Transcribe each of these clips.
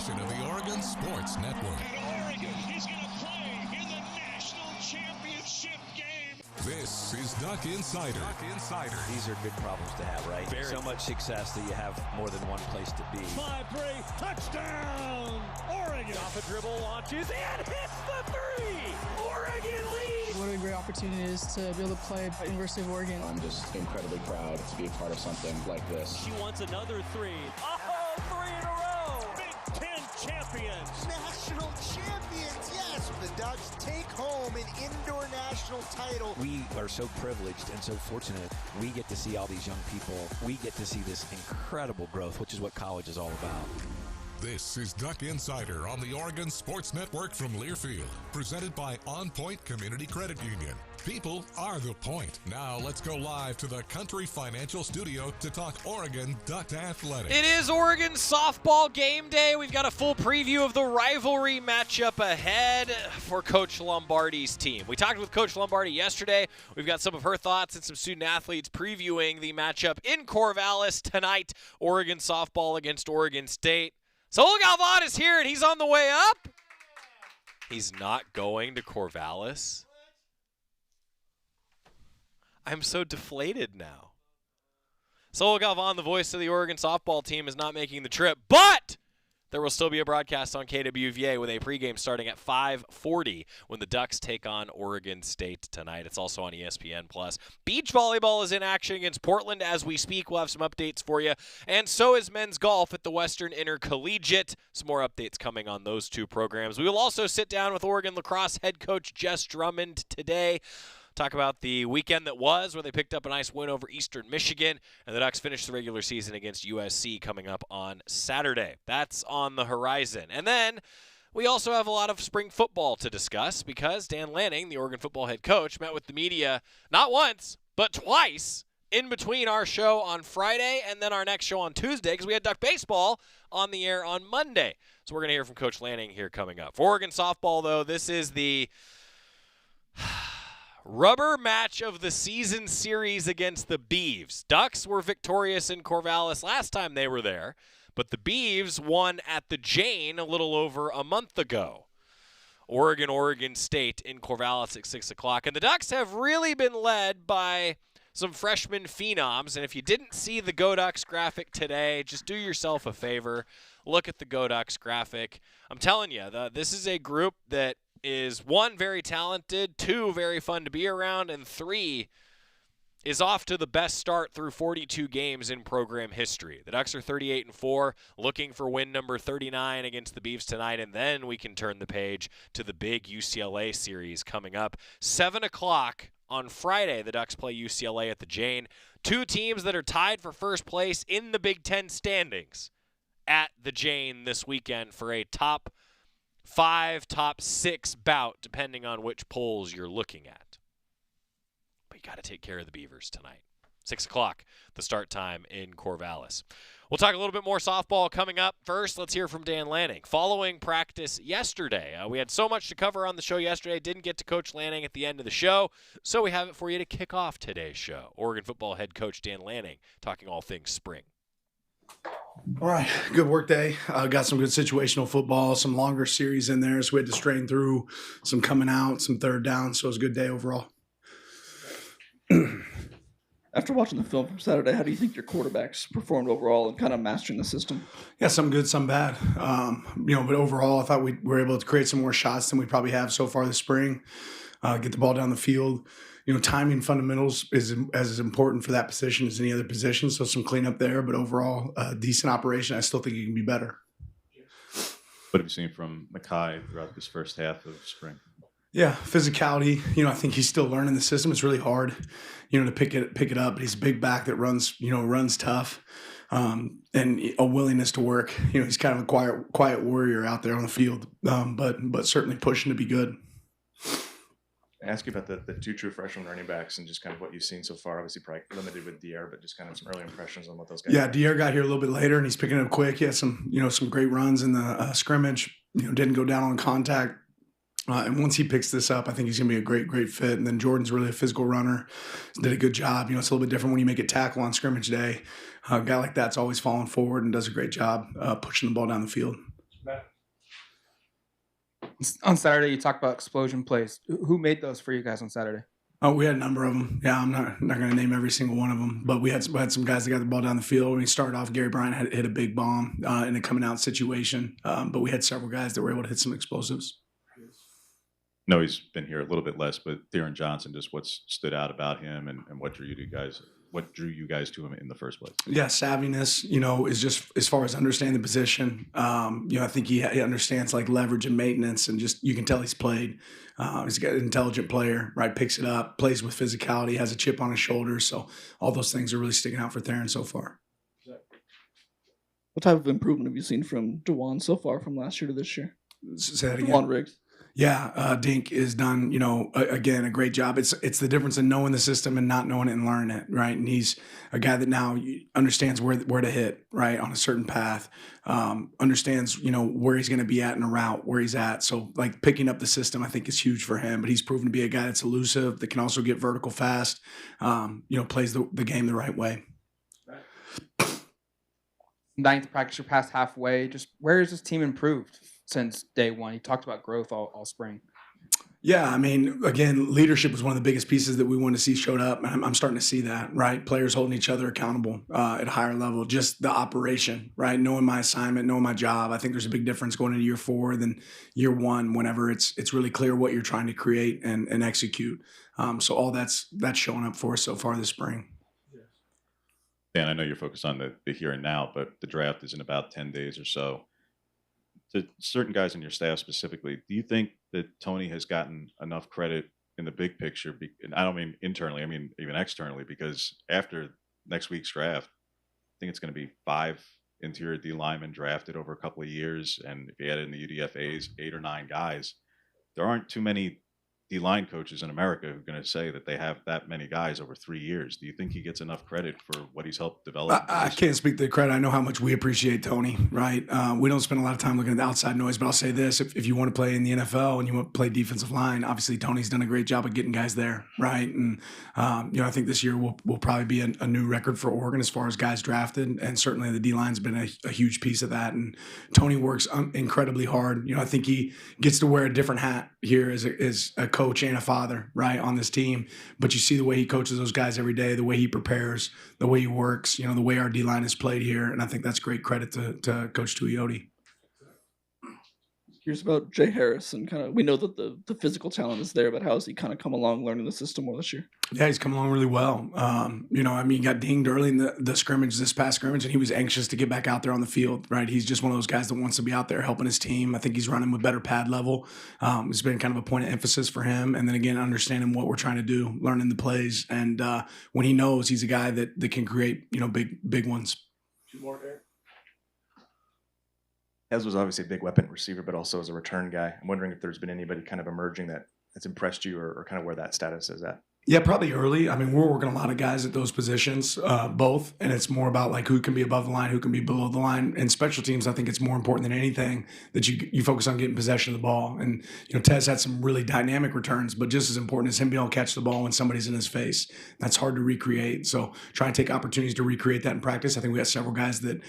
presentation of the Oregon Sports Network. And Oregon is going to play in the national championship game. This is Duck Insider. These are good problems to have, right? Very. So much success that you have more than one place to be. 5-3, touchdown, Oregon. Off a dribble, launches, and hits the three. Oregon leads. What a great opportunity it is to be able to play at University of Oregon. I'm just incredibly proud to be a part of something like this. She wants another three. Oh, three in a row. Big Ten champions. National champions, yes. The Ducks take home an indoor national title. We are so privileged and so fortunate. We get to see all these young people. We get to see this incredible growth, which is what college is all about. This is Duck Insider on the Oregon Sports Network from Learfield, presented by OnPoint Community Credit Union. People are the point. Now let's go live to the Country Financial Studio to talk Oregon Duck Athletics. It is Oregon softball game day. We've got a full preview of the rivalry matchup ahead for Coach Lombardi's team. We talked with Coach Lombardi yesterday. We've got some of her thoughts and some student athletes previewing the matchup in Corvallis tonight. Oregon softball against Oregon State. Saul Galvan is here, and he's on the way up. He's not going to Corvallis. I'm so deflated now. Saul Galvan, the voice of the Oregon softball team, is not making the trip, but there will still be a broadcast on KWVA with a pregame starting at 5:40 when the Ducks take on Oregon State tonight. It's also on ESPN+. Beach volleyball is in action against Portland as we speak. We'll have some updates for you. And so is men's golf at the Western Intercollegiate. Some more updates coming on those two programs. We will also sit down with Oregon Lacrosse head coach Jess Drummond today. Talk about the weekend that was, where they picked up a nice win over Eastern Michigan, and the Ducks finished the regular season against USC coming up on Saturday. That's on the horizon. And then we also have a lot of spring football to discuss because Dan Lanning, the Oregon football head coach, met with the media not once, but twice in between our show on Friday and then our next show on Tuesday because we had Duck Baseball on the air on Monday. So we're going to hear from Coach Lanning here coming up. For Oregon softball, though, this is the rubber match of the season series against the Beavs. Ducks were victorious in Corvallis last time they were there, but the Beavs won at the Jane a little over a month ago. Oregon State in Corvallis at 6 o'clock. And the Ducks have really been led by some freshman phenoms. And if you didn't see the Go Ducks graphic today, just do yourself a favor. Look at the Go Ducks graphic. I'm telling you, this is a group that is, one, very talented, two, very fun to be around, and three, is off to the best start through 42 games in program history. The Ducks are 38-4, looking for win number 39 against the Beavs tonight, and then we can turn the page to the big UCLA series coming up. 7 o'clock on Friday, the Ducks play UCLA at the Jane. Two teams that are tied for first place in the Big Ten standings at the Jane this weekend for a top 5, top 6 bout, depending on which polls you're looking at. But you got to take care of the Beavers tonight. 6 o'clock, the start time in Corvallis. We'll talk a little bit more softball coming up. First, let's hear from Dan Lanning. Following practice yesterday, we had so much to cover on the show yesterday, didn't get to Coach Lanning at the end of the show, so we have it for you to kick off today's show. Oregon football head coach Dan Lanning talking all things spring. All right, good work day. Got some good situational football, some longer series in there, so we had to strain through some coming out, some third down, so it was a good day overall. After watching the film from Saturday, how do you think your quarterbacks performed overall and kind of mastering the system? Yeah, some good, some bad. But overall, I thought we were able to create some more shots than we probably have so far this spring, get the ball down the field. Timing fundamentals is as important for that position as any other position, so some cleanup there. But overall, decent operation. I still think it can be better. What have you seen from Mackay throughout this first half of spring? Yeah, physicality. I think he's still learning the system. It's really hard, to pick it up. But he's a big back that runs tough, and a willingness to work. He's kind of a quiet warrior out there on the field, but certainly pushing to be good. Ask you about the two true freshman running backs and just kind of what you've seen so far. Obviously, probably limited with Dier, but just kind of some early impressions on what those guys. Yeah, Dier got here a little bit later, and he's picking it up quick. He had some great runs in the scrimmage. Didn't go down on contact. And once he picks this up, I think he's going to be a great fit. And then Jordan's really a physical runner. Did a good job. It's a little bit different when you make it tackle on scrimmage day. A guy like that's always falling forward and does a great job pushing the ball down the field. On Saturday, you talked about explosion plays. Who made those for you guys on Saturday? Oh, we had a number of them. Yeah, I'm not going to name every single one of them, but we had some guys that got the ball down the field. When we started off, Gary Bryant had hit a big bomb in a coming out situation, but we had several guys that were able to hit some explosives. No, he's been here a little bit less, but Theron Johnson, just what's stood out about him and what drew you guys to him in the first place? Yeah, savviness, is just as far as understanding the position. I think he understands like leverage and maintenance, and just you can tell he's played. He's got an intelligent player, right? Picks it up, plays with physicality, has a chip on his shoulder. So all those things are really sticking out for Theron so far. What type of improvement have you seen from DeJuan so far from last year to this year? Say that again. DeJuan Riggs. Yeah, Dink has done, again, a great job. It's the difference in knowing the system and not knowing it and learning it, right? And he's a guy that now understands where to hit, right, on a certain path, understands, where he's going to be at in a route, where he's at. So, like, picking up the system, I think, is huge for him. But he's proven to be a guy that's elusive, that can also get vertical fast, plays the game the right way. Ninth practice, you're past halfway. Just where has this team improved since day one? You talked about growth all spring. Yeah, I mean, again, leadership was one of the biggest pieces that we wanted to see showed up. And I'm starting to see that, right? Players holding each other accountable at a higher level. Just the operation, right? Knowing my assignment, knowing my job. I think there's a big difference going into year 4 than year 1 whenever it's really clear what you're trying to create and execute. So all that's showing up for us so far this spring. Dan, I know you're focused on the here and now, but the draft is in about 10 days or so. To certain guys in your staff specifically, do you think that Tony has gotten enough credit in the big picture? And I don't mean internally, I mean even externally, because after next week's draft, I think it's going to be 5 interior D linemen drafted over a couple of years. And if you add in the UDFAs, 8 or 9 guys, there aren't too many D-line coaches in America who are going to say that they have that many guys over 3 years. Do you think he gets enough credit for what he's helped develop? I can't speak to the credit. I know how much we appreciate Tony, right? We don't spend a lot of time looking at the outside noise, but I'll say this. If you want to play in the NFL and you want to play defensive line, obviously Tony's done a great job of getting guys there, right? And, I think this year will probably be a new record for Oregon as far as guys drafted, and certainly the D-line's been a huge piece of that. And Tony works incredibly hard. I think he gets to wear a different hat here as a coach and a father, right, on this team. But you see the way he coaches those guys every day, the way he prepares, the way he works, the way our D-line is played here. And I think that's great credit to Coach Tuioti. Here's about Jay Harris, and we know that the physical talent is there, but how has he kind of come along learning the system more this year? Yeah, he's come along really well. He got dinged early in the scrimmage, this past scrimmage, and he was anxious to get back out there on the field, right? He's just one of those guys that wants to be out there helping his team. I think he's running with better pad level. It's been kind of a point of emphasis for him. And then again, understanding what we're trying to do, learning the plays. And when he knows, he's a guy that can create, big ones. Ez was obviously a big weapon receiver, but also as a return guy. I'm wondering if there's been anybody kind of emerging that's impressed you, or kind of where that status is at. Yeah, probably early. I mean, we're working a lot of guys at those positions, both, and it's more about like who can be above the line, who can be below the line. In special teams, I think it's more important than anything that you focus on getting possession of the ball. And Tez had some really dynamic returns, but just as important is him being able to catch the ball when somebody's in his face. That's hard to recreate. So try and take opportunities to recreate that in practice. I think we got several guys that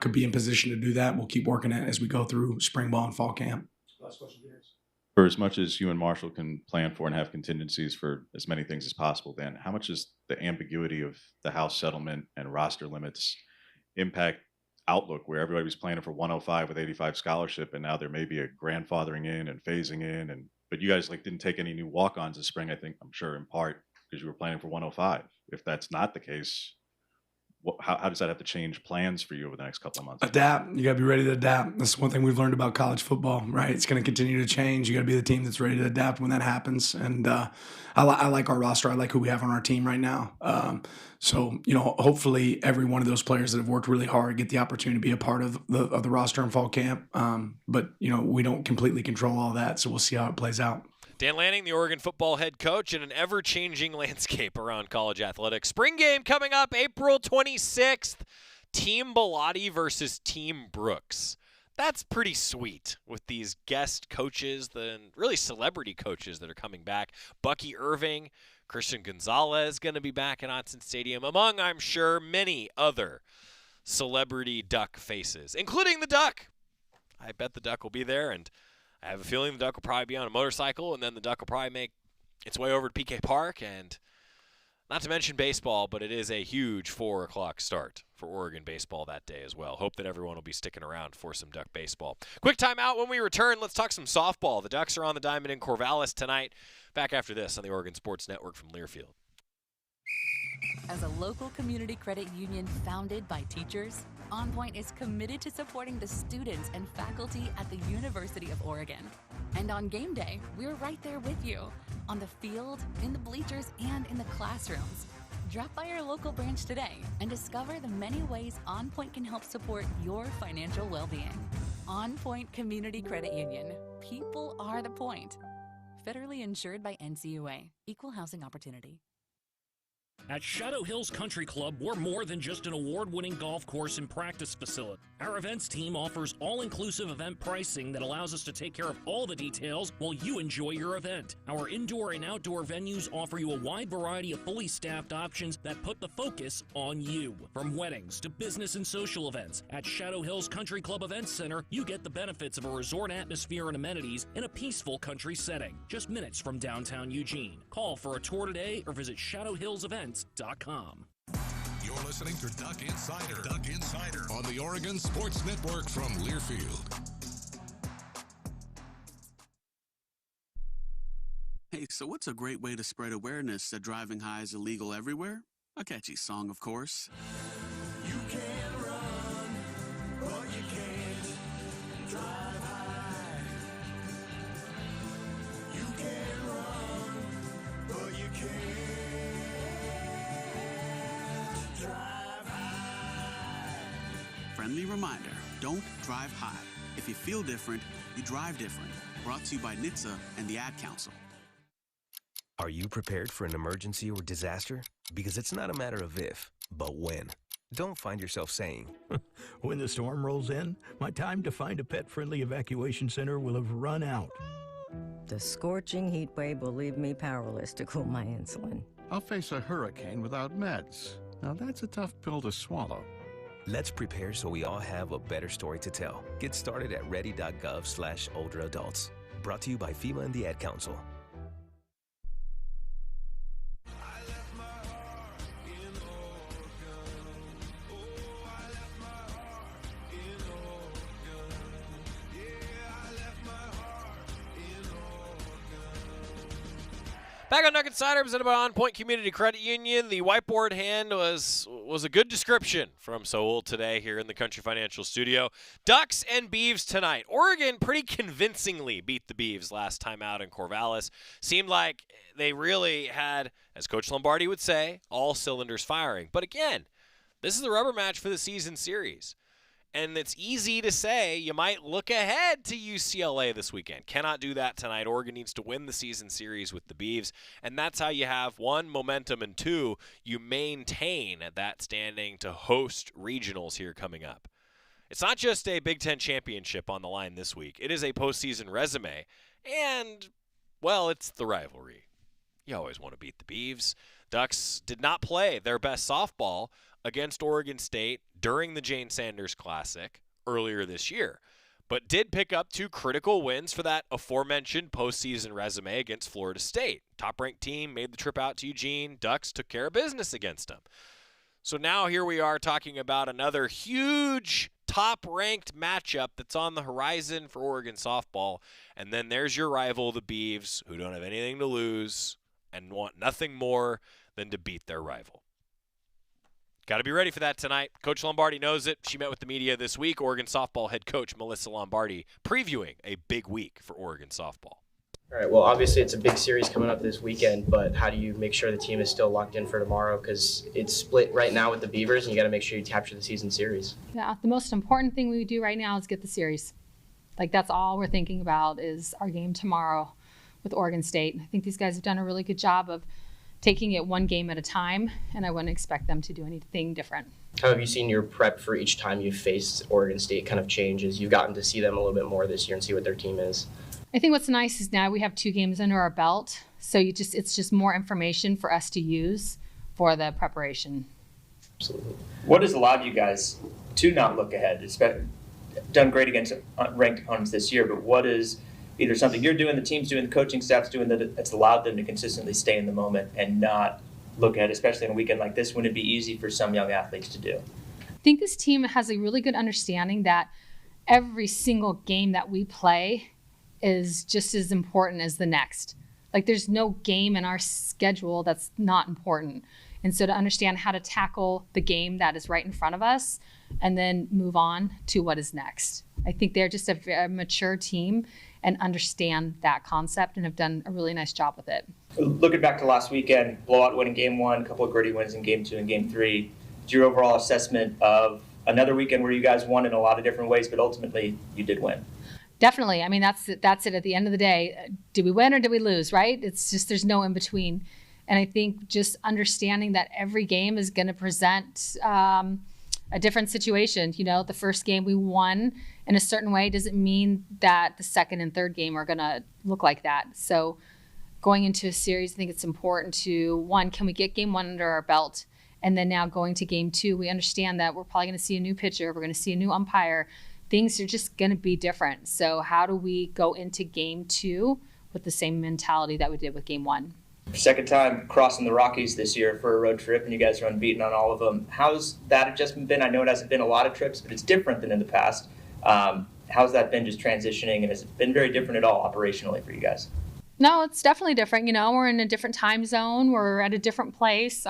could be in position to do that. We'll keep working it as we go through spring ball and fall camp. Last question, Jess. For as much as you and Marshall can plan for and have contingencies for as many things as possible, Dan, how much does the ambiguity of the House settlement and roster limits impact outlook, where everybody was planning for 105 with 85 scholarship, and now there may be a grandfathering in and phasing in, but you guys didn't take any new walk-ons this spring, I'm sure in part because you were planning for 105. If that's not the case, how does that have to change plans for you over the next couple of months? Adapt. You got to be ready to adapt. That's one thing we've learned about college football, right? It's going to continue to change. You got to be the team that's ready to adapt when that happens. And I like our roster. I like who we have on our team right now. So hopefully every one of those players that have worked really hard get the opportunity to be a part of the roster in fall camp. But we don't completely control all that, so we'll see how it plays out. Dan Lanning, the Oregon football head coach, in an ever-changing landscape around college athletics. Spring game coming up April 26th. Team Bellotti versus Team Brooks. That's pretty sweet with these guest coaches, and really celebrity coaches that are coming back. Bucky Irving, Christian Gonzalez going to be back at Autzen Stadium, among, I'm sure, many other celebrity Duck faces, including the Duck. I bet the Duck will be there, and I have a feeling the Duck will probably be on a motorcycle, and then the Duck will probably make its way over to PK Park, and not to mention baseball, but it is a huge 4 o'clock start for Oregon baseball that day as well. Hope that everyone will be sticking around for some Duck baseball. Quick timeout. When we return, let's talk some softball. The Ducks are on the diamond in Corvallis tonight. Back after this on the Oregon Sports Network from Learfield. As a local community credit union founded by teachers, OnPoint is committed to supporting the students and faculty at the University of Oregon. And on game day, we're right there with you, on the field, in the bleachers, and in the classrooms. Drop by our local branch today and discover the many ways OnPoint can help support your financial well-being. OnPoint Community Credit Union. People are the point. Federally insured by NCUA. Equal housing opportunity. At Shadow Hills Country Club, we're more than just an award-winning golf course and practice facility. Our events team offers all-inclusive event pricing that allows us to take care of all the details while you enjoy your event. Our indoor and outdoor venues offer you a wide variety of fully staffed options that put the focus on you. From weddings to business and social events, at Shadow Hills Country Club Events Center, you get the benefits of a resort atmosphere and amenities in a peaceful country setting, just minutes from downtown Eugene. Call for a tour today or visit shadowhillsevents.com. You're listening to Duck Insider. Duck Insider on the Oregon Sports Network from Learfield. Hey, so what's a great way to spread awareness that driving high is illegal everywhere? A catchy song, of course. You can run, but you can't drive high. You can run, but you can't. Friendly reminder, don't drive high. If you feel different, you drive different. Brought to you by NHTSA and the Ad Council. Are you prepared for an emergency or disaster? Because it's not a matter of if, but when. Don't find yourself saying, when the storm rolls in, my time to find a pet-friendly evacuation center will have run out. The scorching heat wave will leave me powerless to cool my insulin. I'll face a hurricane without meds. Now that's a tough pill to swallow. Let's prepare so we all have a better story to tell. Get started at ready.gov/older adults. Brought to you by FEMA and the Ad Council. Back on Duck Insider, presented by OnPoint Community Credit Union. The whiteboard hand was a good description from Sowell today here in the Country Financial Studio. Ducks and Beavs tonight. Oregon pretty convincingly beat the Beavs last time out in Corvallis. Seemed like they really had, as Coach Lombardi would say, all cylinders firing. But again, this is the rubber match for the season series. And it's easy to say you might look ahead to UCLA this weekend. Cannot do that tonight. Oregon needs to win the season series with the Beavs. And that's how you have, one, momentum, and two, you maintain that standing to host regionals here coming up. It's not just a Big Ten championship on the line this week. It is a postseason resume. And, well, it's the rivalry. You always want to beat the Beavs. Ducks did not play their best softball against Oregon State during the Jane Sanders Classic earlier this year, but did pick up two critical wins for that aforementioned postseason resume against Florida State. Top-ranked team made the trip out to Eugene. Ducks took care of business against them. So now here we are talking about another huge top-ranked matchup that's on the horizon for Oregon softball, and then there's your rival, the Beavs, who don't have anything to lose and want nothing more than to beat their rival. Got to be ready for that tonight. Coach Lombardi knows it. She met with the media this week. Oregon softball head coach Melissa Lombardi previewing a big week for Oregon softball. All right, well, obviously it's a big series coming up this weekend, but how do you make sure the team is still locked in for tomorrow? Because it's split right now with the Beavers, and you got to make sure you capture the season series. Yeah, the most important thing we do right now is get the series. Like, that's all we're thinking about is our game tomorrow with Oregon State. I think these guys have done a really good job of taking it one game at a time, and I wouldn't expect them to do anything different. How have you seen your prep for each time you've faced Oregon State kind of change as you've gotten to see them a little bit more this year and see what their team is? I think what's nice is now we have 2 games under our belt, so it's just more information for us to use for the preparation. Absolutely. What has allowed you guys to not look ahead, done great against ranked opponents this year, but what is either something you're doing, the team's doing, the coaching staff's doing that's allowed them to consistently stay in the moment and not look at, especially on a weekend like this, when it'd be easy for some young athletes to do? I think this team has a really good understanding that every single game that we play is just as important as the next. Like, there's no game in our schedule that's not important. And so to understand how to tackle the game that is right in front of us and then move on to what is next. I think they're just a mature team and understand that concept and have done a really nice job with it. Looking back to last weekend, blowout win in game 1, a couple of gritty wins in game 2 and game 3. Your overall assessment of another weekend where you guys won in a lot of different ways, but ultimately you did win? Definitely. I mean, that's it at the end of the day. Did we win or did we lose, right? It's just there's no in between. And I think just understanding that every game is going to present a different situation. You know, the first game we won in a certain way doesn't mean that the second and third game are going to look like that. So going into a series, I think it's important to, one, can we get game 1 under our belt? And then now going to game 2, we understand that we're probably going to see a new pitcher. We're going to see a new umpire. Things are just going to be different. So how do we go into game 2 with the same mentality that we did with game 1? Second time crossing the Rockies this year for a road trip, and you guys are unbeaten on all of them. How's that adjustment been? I know it hasn't been a lot of trips, but it's different than in the past. How's that been just transitioning, and has it been very different at all operationally for you guys? No, it's definitely different. You know, we're in a different time zone. We're at a different place.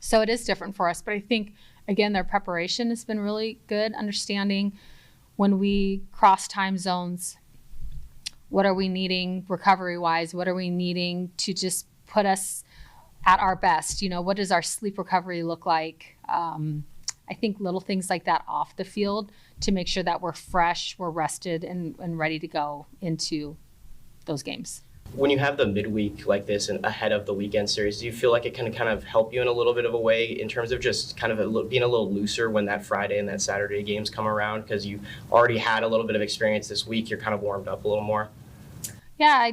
So it is different for us. But I think, again, their preparation has been really good, understanding when we cross time zones, what are we needing recovery-wise? What are we needing to just put us at our best? You know, what does our sleep recovery look like? I think little things like that off the field to make sure that we're fresh, we're rested, and ready to go into those games. When you have the midweek like this and ahead of the weekend series, do you feel like it can kind of help you in a little bit of a way in terms of just kind of being a little looser when that Friday and that Saturday games come around, because you already had a little bit of experience this week, you're kind of warmed up a little more? Yeah,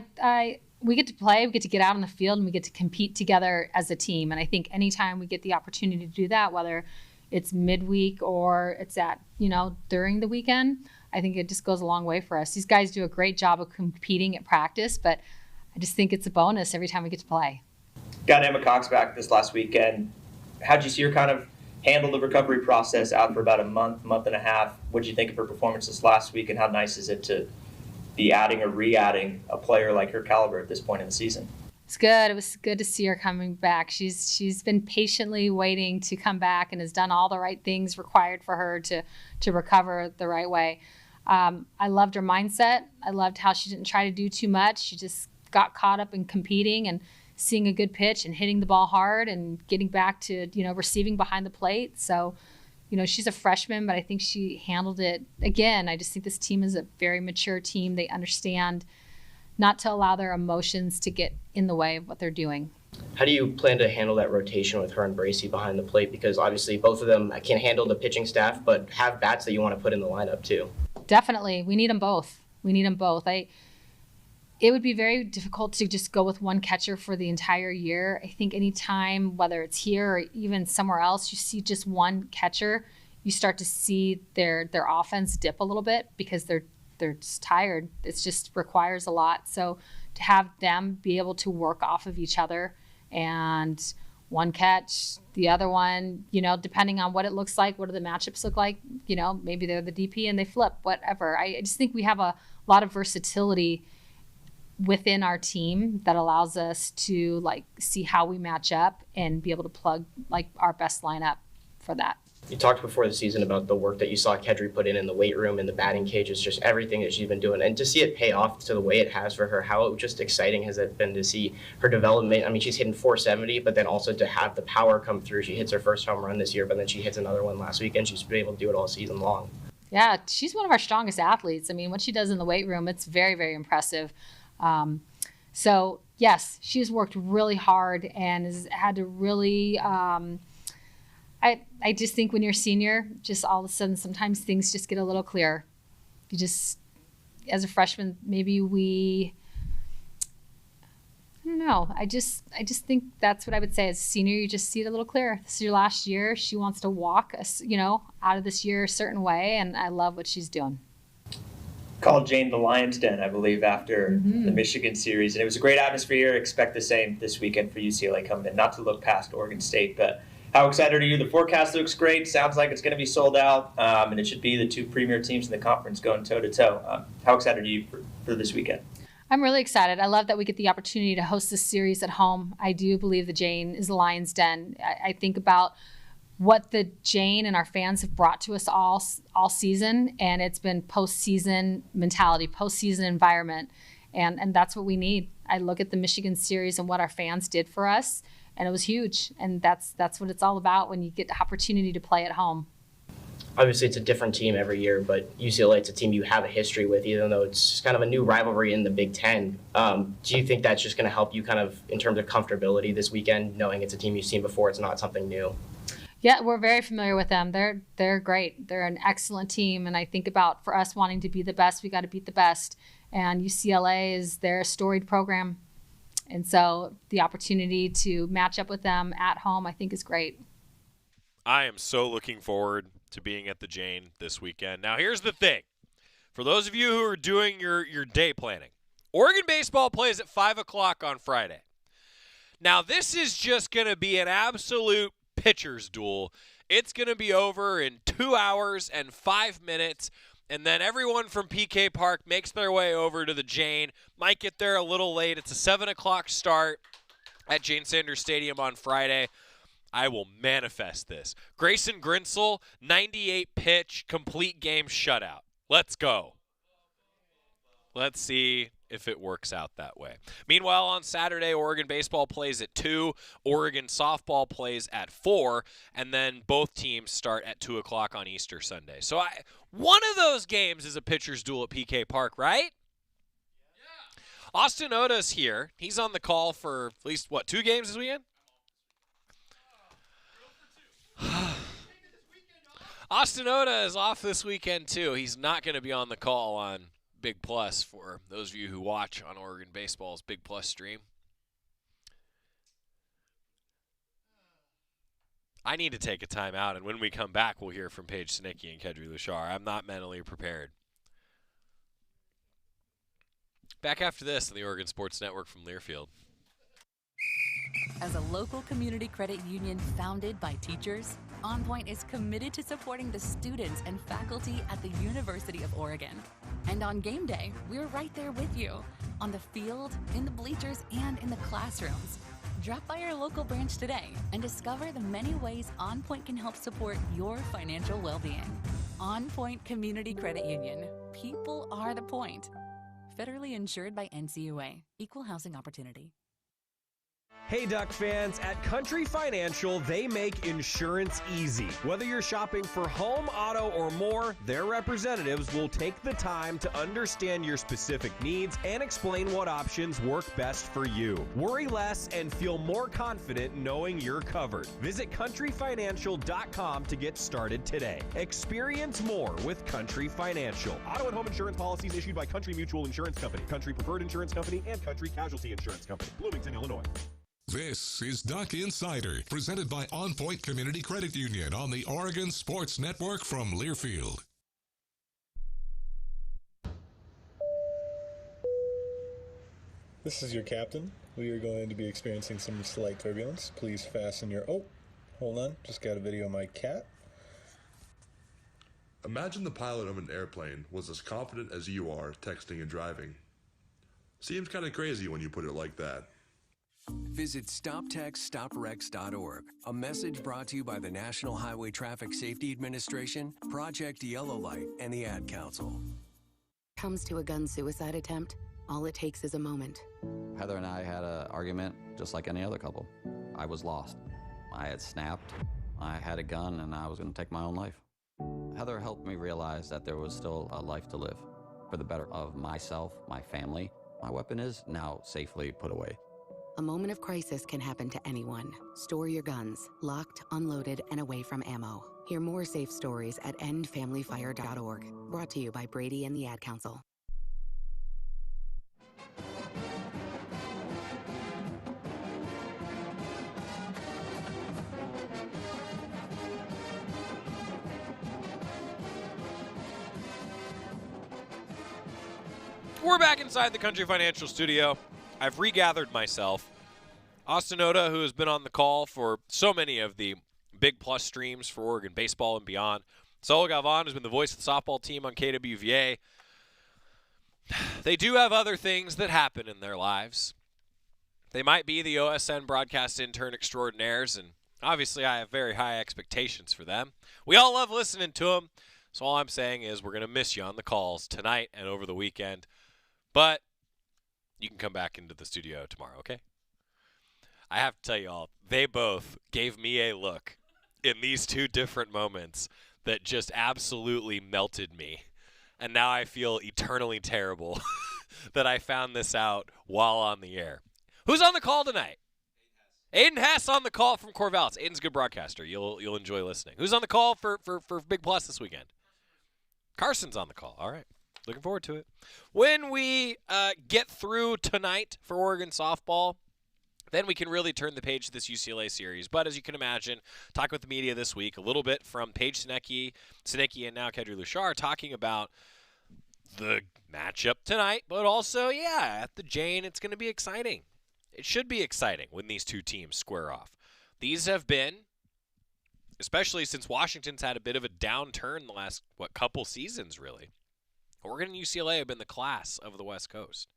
we get to play, we get to get out on the field, and we get to compete together as a team. And I think anytime we get the opportunity to do that, whether it's midweek or it's during the weekend, I think it just goes a long way for us. These guys do a great job of competing at practice, but I just think it's a bonus every time we get to play. Got Emma Cox back this last weekend. How'd you see her kind of handle the recovery process out for about a month and a half? What'd you think of her performance this last week, and how nice is it to be adding or re-adding a player like her caliber at this point in the season? It's good. It was good to see her coming back. She's been patiently waiting to come back and has done all the right things required for her to recover the right way. I loved her mindset. I loved how she didn't try to do too much. She just got caught up in competing and seeing a good pitch and hitting the ball hard and getting back to, receiving behind the plate. So, she's a freshman, but I think she handled it. Again, I just think this team is a very mature team. They understand not to allow their emotions to get in the way of what they're doing. How do you plan to handle that rotation with her and Bracey behind the plate? Because obviously both of them can handle the pitching staff, but have bats that you want to put in the lineup too. Definitely. We need them both. It would be very difficult to just go with one catcher for the entire year. I think anytime, whether it's here or even somewhere else, you see just one catcher, you start to see their offense dip a little bit because they're just tired. It just requires a lot. So to have them be able to work off of each other and one catch, the other one, depending on what it looks like, what do the matchups look like, maybe they're the DP and they flip, whatever. I just think we have a lot of versatility within our team that allows us to see how we match up and be able to plug our best lineup for that. You talked before the season about the work that you saw Kedry put in the weight room, in the batting cages, just everything that she's been doing. And to see it pay off to the way it has for her, how just exciting has it been to see her development? I mean, she's hitting .470, but then also to have the power come through. She hits her first home run this year, but then she hits another one last week, and she's been able to do it all season long. Yeah, she's one of our strongest athletes. I mean, what she does in the weight room, it's very, very impressive. So, yes, she's worked really hard and has had to really I just think when you're a senior, just all of a sudden sometimes things just get a little clearer. You just, as a freshman, maybe I'm don't know. I just think that's what I would say. As a senior, you just see it a little clearer. This is your last year. She wants to walk us, out of this year a certain way, and I love what she's doing. Called Jane the Lion's Den, I believe, after the Michigan series, and it was a great atmosphere. Expect the same this weekend for UCLA coming in. Not to look past Oregon State, but how excited are you? The forecast looks great. Sounds like it's going to be sold out, and it should be the two premier teams in the conference going toe-to-toe. How excited are you for this weekend? I'm really excited. I love that we get the opportunity to host this series at home. I do believe the Jane is the Lion's Den. I think about what the Jane and our fans have brought to us all season, and it's been postseason mentality, postseason environment, and that's what we need. I look at the Michigan series and what our fans did for us, and it was huge, and that's what it's all about when you get the opportunity to play at home. Obviously, it's a different team every year, but UCLA, it's a team you have a history with, even though it's kind of a new rivalry in the Big Ten. Do you think that's just going to help you kind of in terms of comfortability this weekend, knowing it's a team you've seen before, it's not something new? Yeah, we're very familiar with them. They're great. They're an excellent team, and I think about for us wanting to be the best, we got to beat the best. And UCLA is their storied program, and so the opportunity to match up with them at home, I think, is great. I am so looking forward to being at the Jane this weekend. Now, here's the thing: for those of you who are doing your day planning, Oregon baseball plays at 5 o'clock on Friday. Now, this is just going to be an absolute pitcher's duel. It's going to be over in 2 hours and 5 minutes, and then everyone from PK Park makes their way over to the Jane. Might get there a little late. It's a 7 o'clock start at Jane Sanders Stadium on Friday. I will manifest this. Grayson Grinsell, 98 pitch, complete game shutout. Let's go. Let's see if it works out that way. Meanwhile, on Saturday, Oregon baseball plays at 2, Oregon softball plays at 4, and then both teams start at 2 o'clock on Easter Sunday. So one of those games is a pitcher's duel at PK Park, right? Yeah. Austin Oda's here. He's on the call for at least, 2 games this weekend? Austin Oda is off this weekend, too. He's not going to be on the call on Big Plus for those of you who watch on Oregon Baseball's Big Plus stream. I need to take a timeout, and when we come back, we'll hear from Paige Sinicki and Kedri Lushar. I'm not mentally prepared. Back after this on the Oregon Sports Network from Learfield. As a local community credit union founded by teachers, OnPoint is committed to supporting the students and faculty at the University of Oregon. And on game day, we're right there with you, on the field, in the bleachers, and in the classrooms. Drop by our local branch today and discover the many ways OnPoint can help support your financial well-being. OnPoint Community Credit Union. People are the point. Federally insured by NCUA. Equal housing opportunity. Hey Duck fans, at Country Financial, they make insurance easy. Whether you're shopping for home, auto, or more, their representatives will take the time to understand your specific needs and explain what options work best for you. Worry less and feel more confident knowing you're covered. Visit countryfinancial.com to get started today. Experience more with Country Financial. Auto and home insurance policies issued by Country Mutual Insurance Company, Country Preferred Insurance Company, and Country Casualty Insurance Company, Bloomington, Illinois. This is Duck Insider, presented by OnPoint Community Credit Union on the Oregon Sports Network from Learfield. This is your captain. We are going to be experiencing some slight turbulence. Please fasten your... Oh, hold on. Just got a video of my cat. Imagine the pilot of an airplane was as confident as you are texting and driving. Seems kind of crazy when you put it like that. Visit StopTextStopWrecks.org. A message brought to you by the National Highway Traffic Safety Administration, Project Yellow Light, and the Ad Council. Comes to a gun suicide attempt, all it takes is a moment. Heather and I had an argument just like any other couple. I was lost. I had snapped. I had a gun and I was going to take my own life. Heather helped me realize that there was still a life to live. For the better of myself, my family, my weapon is now safely put away. A moment of crisis can happen to anyone. Store your guns, locked, unloaded, and away from ammo. Hear more safe stories at endfamilyfire.org. Brought to you by Brady and the Ad Council. We're back inside the Country Financial Studio. I've regathered myself. Austin Oda, who has been on the call for so many of the Big Plus streams for Oregon baseball and beyond. Saul Galvan has been the voice of the softball team on KWVA. They do have other things that happen in their lives. They might be the OSN broadcast intern extraordinaires, and obviously I have very high expectations for them. We all love listening to them, so all I'm saying is we're going to miss you on the calls tonight and over the weekend. But you can come back into the studio tomorrow, okay? I have to tell you all, they both gave me a look in these two different moments that just absolutely melted me. And now I feel eternally terrible that I found this out while on the air. Who's on the call tonight? Aiden Hess on the call from Corvallis. Aiden's a good broadcaster. You'll enjoy listening. Who's on the call for Big Plus this weekend? Carson's on the call. All right. Looking forward to it. When we get through tonight for Oregon softball, then we can really turn the page to this UCLA series. But as you can imagine, talking with the media this week, a little bit from Paige Sinecki, and now Kedri Lushar, talking about the matchup tonight. But also, at the Jane, it's going to be exciting. It should be exciting when these two teams square off. These have been, especially since Washington's had a bit of a downturn the last, couple seasons, really. Oregon and UCLA have been the class of the West Coast.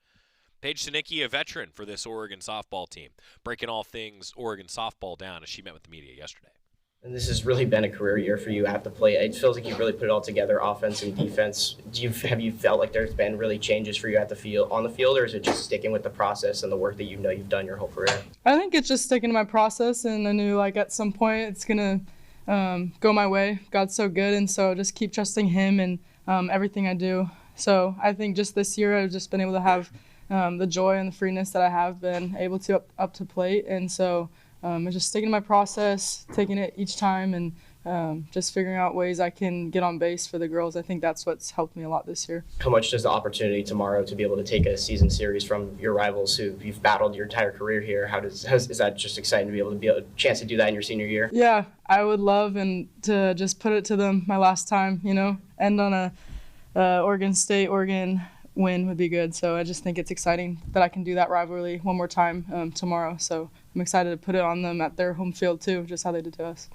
Paige Sinecki, a veteran for this Oregon softball team, breaking all things Oregon softball down as she met with the media yesterday. And this has really been a career year for you at the plate. It feels like you've really put it all together, offense and defense. Have you felt like there's been really changes for you at the field, on the field, or is it just sticking with the process and the work that you've done your whole career? I think it's just sticking to my process, and I knew at some point it's gonna go my way. God's so good, and so just keep trusting Him and everything I do. So I think just this year I've just been able to have the joy and the freeness that I have been able to up to plate, and so I'm just sticking to my process, taking it each time, and just figuring out ways I can get on base for the girls. I think that's what's helped me a lot this year. How much does the opportunity tomorrow to be able to take a season series from your rivals who you've battled your entire career here, is that just exciting to be able to a chance to do that in your senior year? Yeah, I would love to just put it to them my last time, end on a Oregon win would be good. So I just think it's exciting that I can do that rivalry one more time tomorrow. So I'm excited to put it on them at their home field too, just how they did to us.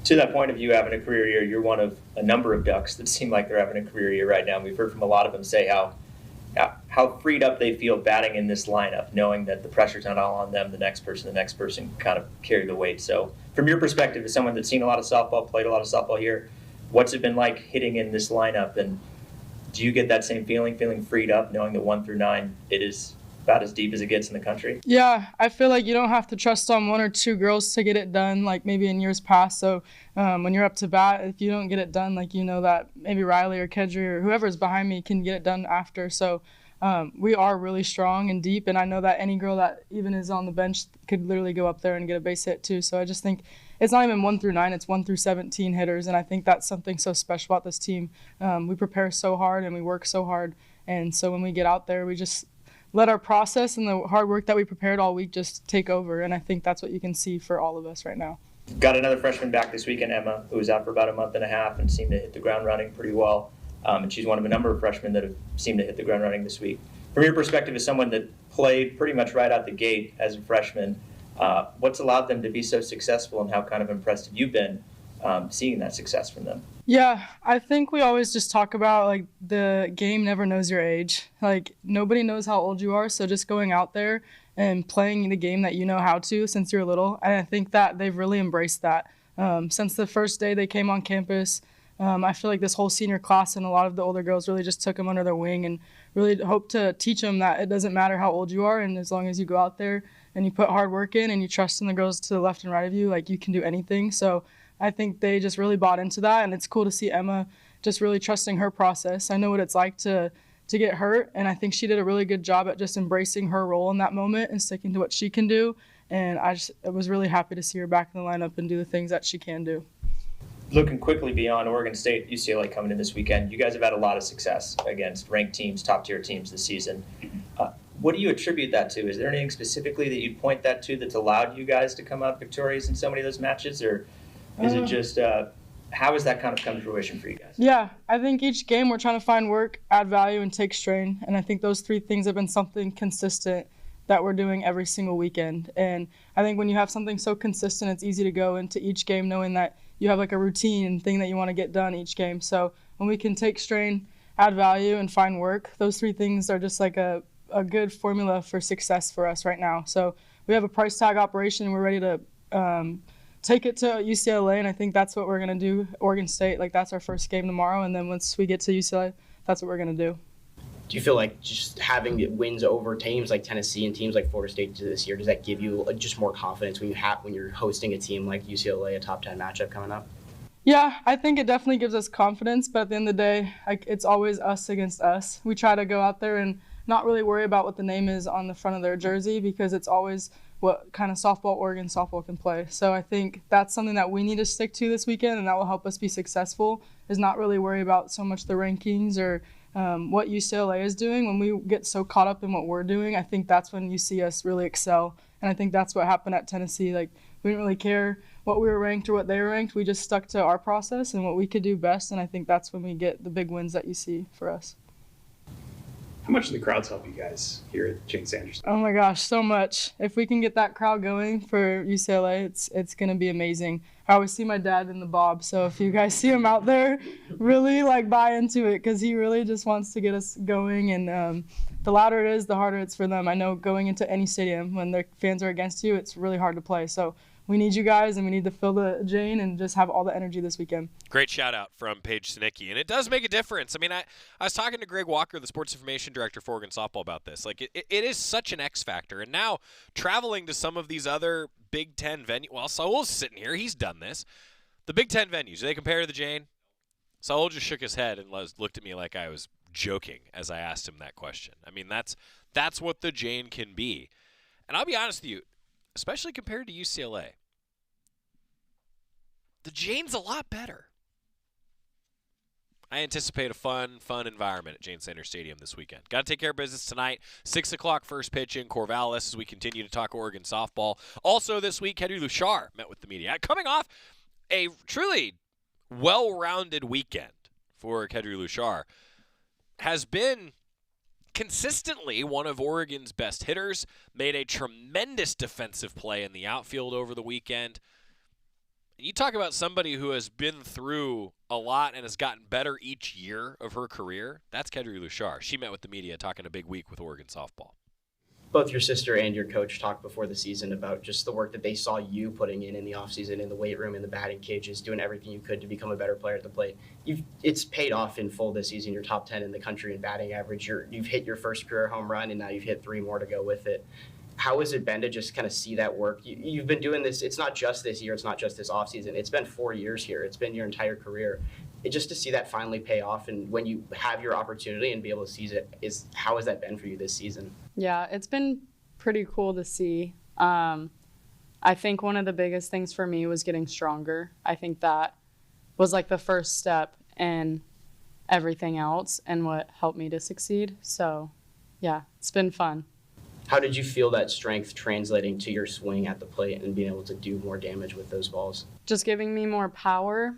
To that point of you having a career year, you're one of a number of Ducks that seem like they're having a career year right now. We've heard from a lot of them say how freed up they feel batting in this lineup, knowing that the pressure's not all on them, the next person kind of carry the weight. So from your perspective, as someone that's seen a lot of softball, played a lot of softball here, what's it been like hitting in this lineup, and do you get that same feeling freed up, knowing that 1 through 9, it is about as deep as it gets in the country? Yeah, I feel like you don't have to trust on one or two girls to get it done, like maybe in years past. So when you're up to bat, if you don't get it done, that maybe Riley or Kedri or whoever's behind me can get it done after. So we are really strong and deep, and I know that any girl that even is on the bench could literally go up there and get a base hit too. So I just think it's not even 1 through 9, it's 1 through 17 hitters, and I think that's something so special about this team. We prepare so hard and we work so hard, and so when we get out there, we just let our process and the hard work that we prepared all week just take over, and I think that's what you can see for all of us right now. Got another freshman back this weekend, Emma, who was out for about a month and a half and seemed to hit the ground running pretty well, and she's one of a number of freshmen that have seemed to hit the ground running this week. From your perspective, as someone that played pretty much right out the gate as a freshman, what's allowed them to be so successful, and how kind of impressed have you been seeing that success from them? Yeah, I think we always just talk about the game never knows your age. Nobody knows how old you are, so just going out there and playing the game that you know how to since you're little. And I think that they've really embraced that. Since the first day they came on campus, I feel like this whole senior class and a lot of the older girls really just took them under their wing and really hope to teach them that it doesn't matter how old you are, and as long as you go out there and you put hard work in and you trust in the girls to the left and right of you, you can do anything. So I think they just really bought into that, and it's cool to see Emma just really trusting her process. I know what it's like to get hurt, and I think she did a really good job at just embracing her role in that moment and sticking to what she can do, and I was really happy to see her back in the lineup and do the things that she can do. Looking quickly beyond Oregon State, UCLA coming in this weekend, you guys have had a lot of success against ranked teams, top-tier teams this season. What do you attribute that to? Is there anything specifically that you'd point that to that's allowed you guys to come out victorious in so many of those matches, or is it just how has that kind of come to fruition for you guys? Yeah, I think each game we're trying to find work, add value, and take strain. And I think those three things have been something consistent that we're doing every single weekend. And I think when you have something so consistent, it's easy to go into each game knowing that you have like a routine and thing that you want to get done each game. So when we can take strain, add value, and find work, those three things are just like a good formula for success for us right now. So we have a price tag operation, and we're ready to take it to UCLA, and I think that's what we're going to do. Oregon State, like that's our first game tomorrow, and then once we get to UCLA, that's what we're going to do. Do you feel like just having wins over teams like Tennessee and teams like Florida State this year, does that give you just more confidence when you're hosting a team like UCLA, a top 10 matchup coming up? Yeah, I think it definitely gives us confidence, but at the end of the day, it's always us against us. We try to go out there and not really worry about what the name is on the front of their jersey, because it's always what kind of softball Oregon softball can play. So I think that's something that we need to stick to this weekend, and that will help us be successful, is not really worry about so much the rankings or what UCLA is doing. When we get so caught up in what we're doing, I think that's when you see us really excel. And I think that's what happened at Tennessee. Like, we didn't really care what we were ranked or what they were ranked. We just stuck to our process and what we could do best, and I think that's when we get the big wins that you see for us. How much do the crowds help you guys here at Jane Sanders? Oh my gosh, so much. If we can get that crowd going for UCLA, it's going to be amazing. I always see my dad in the bob, so if you guys see him out there, really like buy into it, because he really just wants to get us going, and the louder it is, the harder it's for them. I know going into any stadium, when their fans are against you, it's really hard to play. So we need you guys, and we need to fill the Jane and just have all the energy this weekend. Great shout out from Paige Sinicki, and it does make a difference. I mean, I was talking to Greg Walker, the sports information director for Oregon softball, about this. Like, it is such an X factor, and now traveling to some of these other Big Ten venues. Well, Saul's sitting here; he's done this. The Big Ten venues, do they compare to the Jane? Saul just shook his head and looked at me like I was joking as I asked him that question. I mean, that's what the Jane can be, and I'll be honest with you, especially compared to UCLA. The Jane's a lot better. I anticipate a fun environment at Jane Sanders Stadium this weekend. Got to take care of business tonight. 6 o'clock first pitch in Corvallis as we continue to talk Oregon softball. Also this week, Kedry Luchar met with the media. Coming off a truly well-rounded weekend for Kedry Luchar. Has been consistently one of Oregon's best hitters. Made a tremendous defensive play in the outfield over the weekend. You talk about somebody who has been through a lot and has gotten better each year of her career. That's Kedry Luchar. She met with the media talking a big week with Oregon softball. Both your sister and your coach talked before the season about just the work that they saw you putting in the offseason, in the weight room, in the batting cages, doing everything you could to become a better player at the plate. It's paid off in full this season. You're top 10 in the country in batting average. You've hit your first career home run, and now you've hit 3 more to go with it. How has it been to just kind of see that work? You've been doing this. It's not just this year. It's not just this offseason. It's been 4 years here. It's been your entire career. Just to see that finally pay off, and when you have your opportunity and be able to seize it, how has that been for you this season? Yeah, it's been pretty cool to see. I think one of the biggest things for me was getting stronger. I think that was like the first step in everything else and what helped me to succeed. So, yeah, it's been fun. How did you feel that strength translating to your swing at the plate and being able to do more damage with those balls? Just giving me more power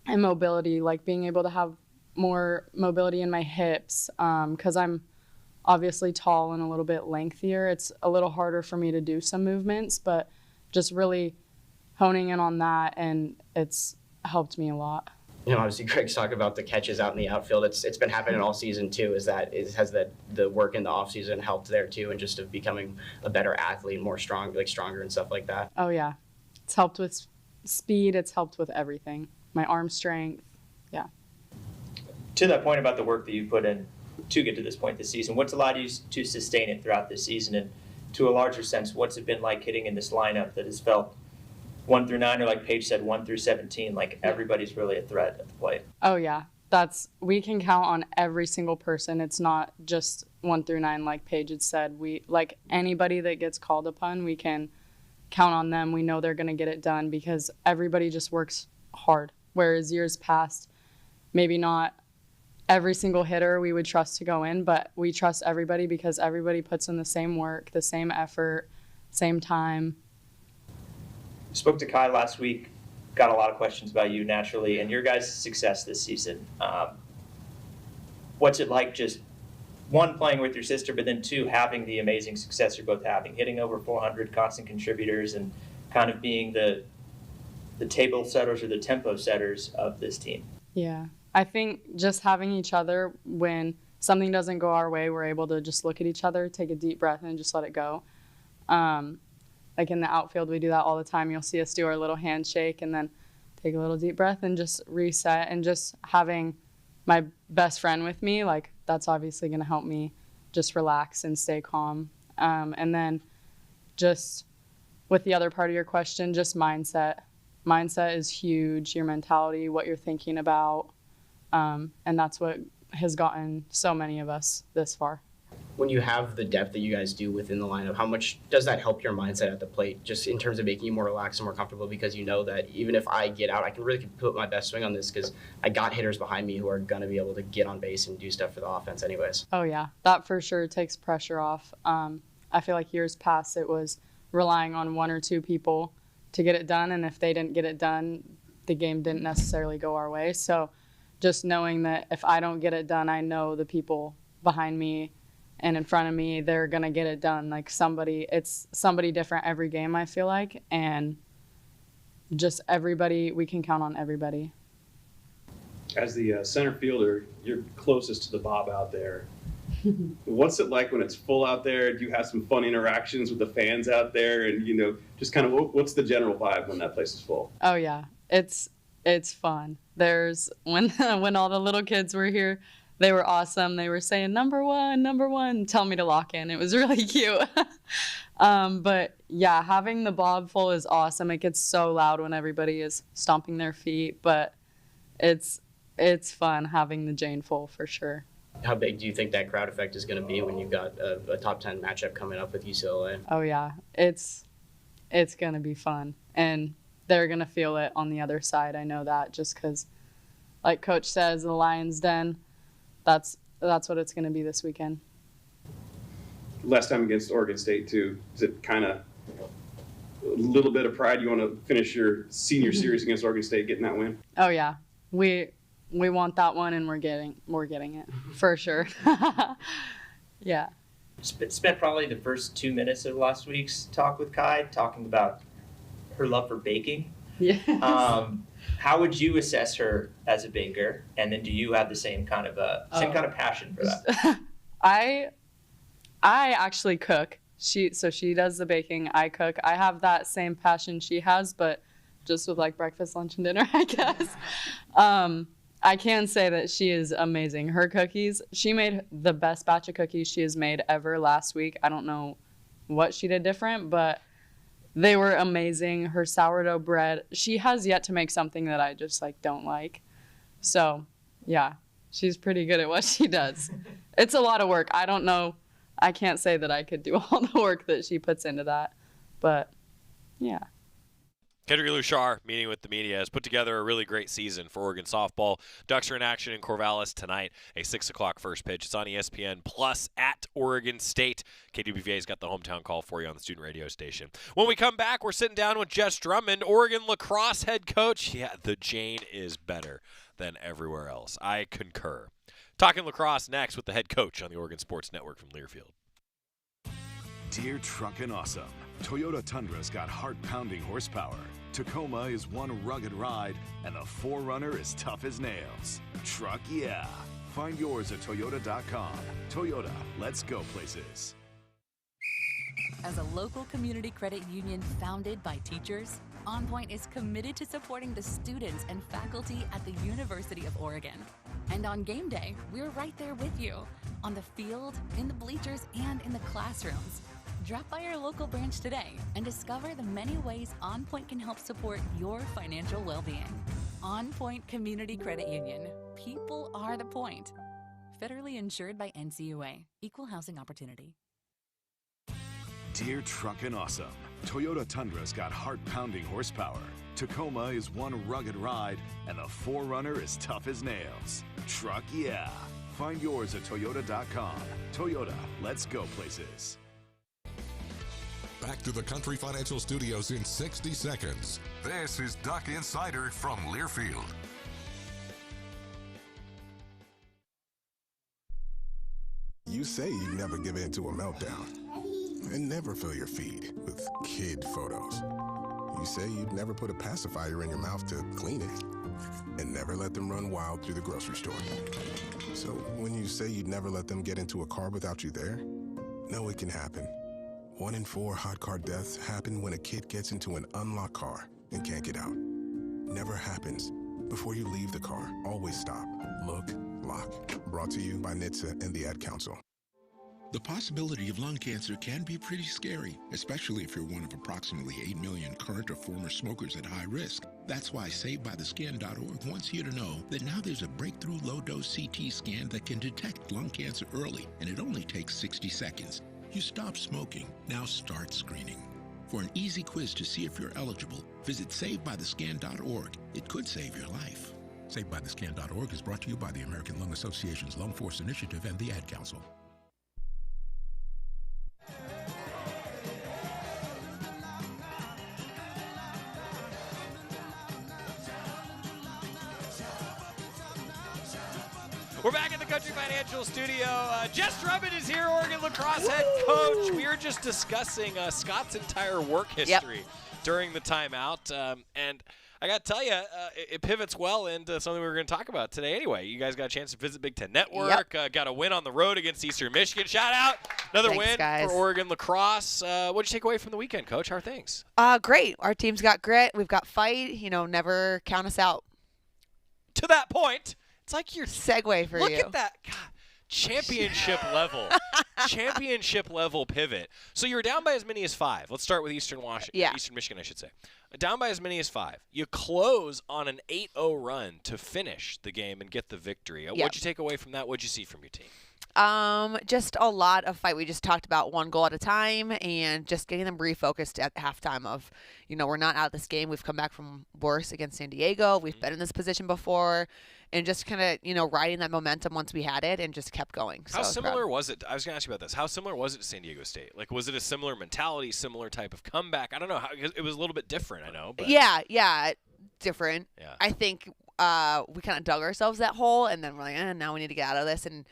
and mobility, like being able to have more mobility in my hips, because I'm obviously tall and a little bit lengthier. It's a little harder for me to do some movements, but just really honing in on that, and it's helped me a lot. Obviously Greg's talking about the catches out in the outfield. It's been happening all season too. Has the work in the off season helped there too, and just of becoming a better athlete, more stronger and stuff like that? Oh yeah, it's helped with speed. It's helped with everything. My arm strength. Yeah. To that point about the work that you put in to get to this point this season, what's allowed you to sustain it throughout this season, and to a larger sense, what's it been like hitting in this lineup that has felt 1 through 9, or like Paige said, 1 through 17, like everybody's really a threat at the plate? Oh yeah, we can count on every single person. It's not just 1 through 9 like Paige had said. Like anybody that gets called upon, we can count on them. We know they're going to get it done because everybody just works hard. Whereas years past, maybe not every single hitter we would trust to go in, but we trust everybody because everybody puts in the same work, the same effort, same time. Spoke to Kai last week. got a lot of questions about you naturally and your guys' success this season. What's it like just, one, playing with your sister, but then two, having the amazing success you're both having, hitting over 400 constant contributors and kind of being the table setters or the tempo setters of this team? Yeah, I think just having each other when something doesn't go our way, we're able to just look at each other, take a deep breath, and just let it go. Like in the outfield, we do that all the time. You'll see us do our little handshake and then take a little deep breath and just reset. And just having my best friend with me, like that's obviously going to help me just relax and stay calm. And then just with the other part of your question, just mindset. Mindset is huge, your mentality, what you're thinking about. And that's what has gotten so many of us this far. When you have the depth that you guys do within the lineup, how much does that help your mindset at the plate, just in terms of making you more relaxed and more comfortable, because you know that even if I get out, I can really put my best swing on this because I got hitters behind me who are going to be able to get on base and do stuff for the offense anyways? Oh, yeah. That for sure takes pressure off. I feel like years past it was relying on one or two people to get it done, and if they didn't get it done, the game didn't necessarily go our way. So just knowing that if I don't get it done, I know the people behind me and in front of me, they're going to get it done. Like it's somebody different every game, I feel like. And just everybody, we can count on everybody. As the center fielder, you're closest to the Bob out there. What's it like when it's full out there? Do you have some fun interactions with the fans out there? And, just kind of what's the general vibe when that place is full? Oh, yeah. It's fun. There's when all the little kids were here, they were awesome. They were saying, number one, tell me to lock in. It was really cute. But yeah, having the Bob full is awesome. It gets so loud when everybody is stomping their feet, but it's fun having the Jane full for sure. How big do you think that crowd effect is going to be when you've got a top 10 matchup coming up with UCLA? Oh yeah, it's going to be fun. And they're going to feel it on the other side. I know that just because, like Coach says, the Lions Den, that's what it's going to be this weekend. Last time against Oregon State, too. Is it kind of a little bit of pride? You want to finish your senior series against Oregon State, getting that win? Oh, yeah. We want that one, and we're getting it, for sure. Yeah. Spent probably the first 2 minutes of last week's talk with Kai talking about her love for baking. Yes. How would you assess her as a baker? And then do you have the same kind of passion for that? I actually cook. She does the baking. I cook. I have that same passion she has, but just with like breakfast, lunch, and dinner, I guess. I can say that she is amazing. Her cookies, she made the best batch of cookies she has made ever last week. I don't know what she did different, but they were amazing. Her sourdough bread, she has yet to make something that I just don't like. So yeah, she's pretty good at what she does. It's a lot of work. I don't know. I can't say that I could do all the work that she puts into that, but yeah. Kendrick Luchar, meeting with the media, has put together a really great season for Oregon softball. Ducks are in action in Corvallis tonight, a 6 o'clock first pitch. It's on ESPN Plus at Oregon State. KWVA's got the hometown call for you on the student radio station. When we come back, we're sitting down with Jess Drummond, Oregon Lacrosse head coach. Yeah, the Jane is better than everywhere else. I concur. Talking lacrosse next with the head coach on the Oregon Sports Network from Learfield. Dear Truckin' Awesome, Toyota Tundra's got heart-pounding horsepower. Tacoma is one rugged ride, and the 4Runner is tough as nails. Truck yeah. Find yours at Toyota.com. Toyota, let's go places. As a local community credit union founded by teachers, OnPoint is committed to supporting the students and faculty at the University of Oregon. And on game day, we're right there with you, on the field, in the bleachers, and in the classrooms. Drop by our local branch today and discover the many ways OnPoint can help support your financial well-being. OnPoint Community Credit Union. People are the point. Federally insured by NCUA. Equal housing opportunity. Dear Truckin' Awesome, Toyota Tundra's got heart-pounding horsepower. Tacoma is one rugged ride, and the 4Runner is tough as nails. Truck yeah. Find yours at Toyota.com. Toyota, let's go places. Back to the Country Financial Studios in 60 seconds. This is Duck Insider from Learfield. You say you'd never give in to a meltdown and never fill your feed with kid photos. You say you'd never put a pacifier in your mouth to clean it and never let them run wild through the grocery store. So when you say you'd never let them get into a car without you there, no, it can happen. 1 in 4 hot car deaths happen when a kid gets into an unlocked car and can't get out. Never happens. Before you leave the car, always stop, look, lock. Brought to you by NHTSA and the Ad Council. The possibility of lung cancer can be pretty scary, especially if you're one of approximately 8 million current or former smokers at high risk. That's why SaveByTheScan.org wants you to know that now there's a breakthrough low-dose CT scan that can detect lung cancer early, and it only takes 60 seconds. You stop smoking, now start screening. For an easy quiz to see if you're eligible, visit SaveByTheScan.org. It could save your life. SaveByTheScan.org is brought to you by the American Lung Association's Lung Force Initiative and the Ad Council. We're back at the Country Financial Studio. Jess Drummond is here, Oregon Lacrosse head coach. We were just discussing Scott's entire work history during the timeout. And I got to tell you, it pivots well into something we were going to talk about today anyway. You guys got a chance to visit Big Ten Network, got a win on the road against Eastern Michigan. Shout out. Another win for Oregon Lacrosse. What'd you take away from the weekend, Coach? How are things? Great. Our team's got grit. We've got fight. Never count us out. To that point, it's like your segue for you. Look at that. God, championship level. Championship level pivot. So you were down by as many as 5. Let's start with Eastern Michigan, I should say. Down by as many as 5. You close on an 8-0 run to finish the game and get the victory. What'd you take away from that? What'd you see from your team? Just a lot of fight. We just talked about one goal at a time and just getting them refocused at halftime of, we're not out of this game. We've come back from worse against San Diego. We've been in this position before. And just kind of, riding that momentum once we had it and just kept going. So how similar was it? I was going to ask you about this. How similar was it to San Diego State? Like, was it a similar mentality, similar type of comeback? I don't know. It was a little bit different, I know. But. Yeah, different. Yeah. I think we kind of dug ourselves that hole, and then we're like, now we need to get out of this. And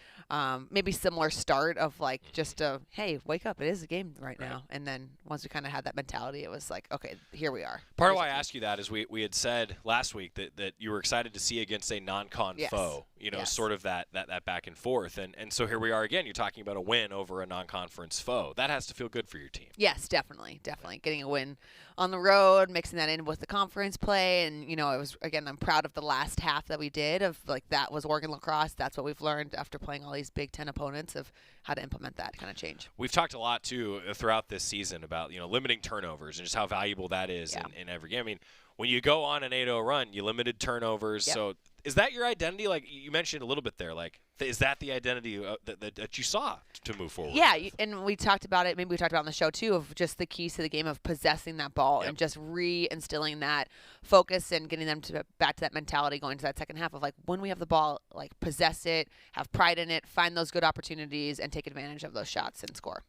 maybe similar start of, like, just hey, wake up. It is a game right now. And then once we kind of had that mentality, it was like, okay, here we are. Part of why I asked you that is we had said last week that you were excited to see against a non-con foe, sort of that back and forth. And so here we are again. You're talking about a win over a non-conference foe. That has to feel good for your team. Yes, definitely. Getting a win on the road, mixing that in with the conference play. And, it was, again, I'm proud of the last half that we did of, like, that was Oregon Lacrosse. That's what we've learned after playing all these Big Ten opponents of how to implement that kind of change. We've talked a lot, too, throughout this season about, limiting turnovers and just how valuable that is in every game. I mean, when you go on an 8-0 run, you limited turnovers. Yep. So is that your identity? Like you mentioned a little bit there, like is that the identity that you saw to move forward? Yeah, and we talked about it. Maybe we talked about on the show too of just the keys to the game of possessing that ball and just reinstilling that focus and getting them back to that mentality going to that second half of like when we have the ball, like possess it, have pride in it, find those good opportunities, and take advantage of those shots and score.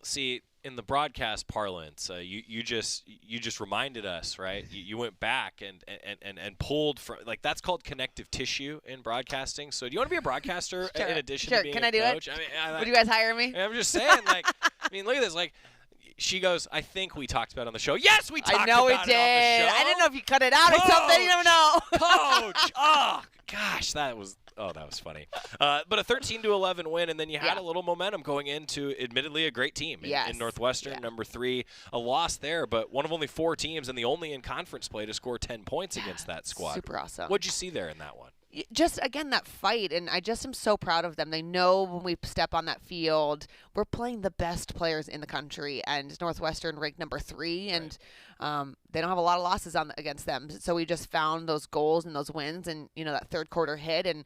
See. In the broadcast parlance, you just reminded us, right? You went back and pulled from, like, that's called connective tissue in broadcasting. So do you want to be a broadcaster in addition to being Can a I do coach? It? I mean, would you guys hire me? I'm just saying, like, look at this, like. She goes, I think we talked about it on the show. Yes, we talked about it on the show. I didn't know if you cut it out or something. You never know. Coach. Oh, gosh, that was funny. But a 13-11 win, and then you had a little momentum going into, admittedly, a great team in Northwestern, number 3. A loss there, but one of only 4 teams and the only in conference play to score 10 points against that squad. Super awesome. What'd you see there in that one? Just, again, that fight, and I just am so proud of them. They know when we step on that field, we're playing the best players in the country, and Northwestern ranked number 3, and they don't have a lot of losses against them. So we just found those goals and those wins, and, that third quarter hit, and